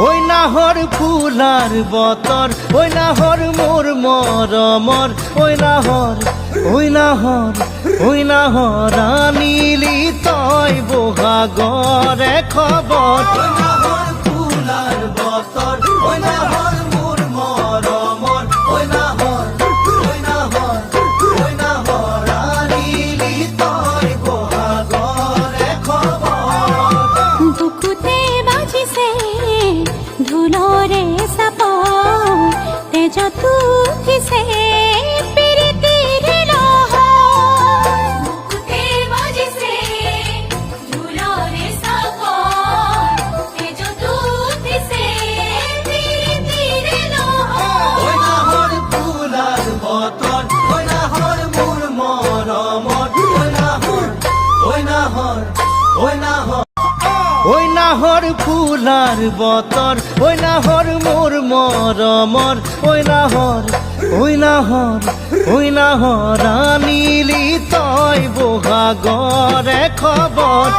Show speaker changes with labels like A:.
A: ওই নাহর ফুলার বতর, ওই নাহর মোর মরমর, ওই নাহর, ওই নাহর, ওই নাহর আনিলি তই বহাগরে খবর। ওই নাহর ফুলার বতর, ওই নাহর মোর মরমর, ওই নাহর, ওই নাহর, ওই নাহর আনিলি তই বহাগরে খবর।
B: বুকুতে বাজিছে ধুলরে সাপ, তেজ তুঠিছে পিরিতিৰ লহৰ। বুকুতে বাজিছে ধুলৰে সাপ, তেজ তুঠিছে পিৰিতিৰ লহৰ।
A: ওই নাহর ফুলার বতর, ওই নাহর মোর মরমর, ওই নাহর, ওই নাহর, ওই নাহর, ওই নাহর ফুলার বতর, ওই নাহর মোর মরমর, ওই নাহর, ওই নাহর, ওই নাহর আনিলি তই বহাগরে খবর।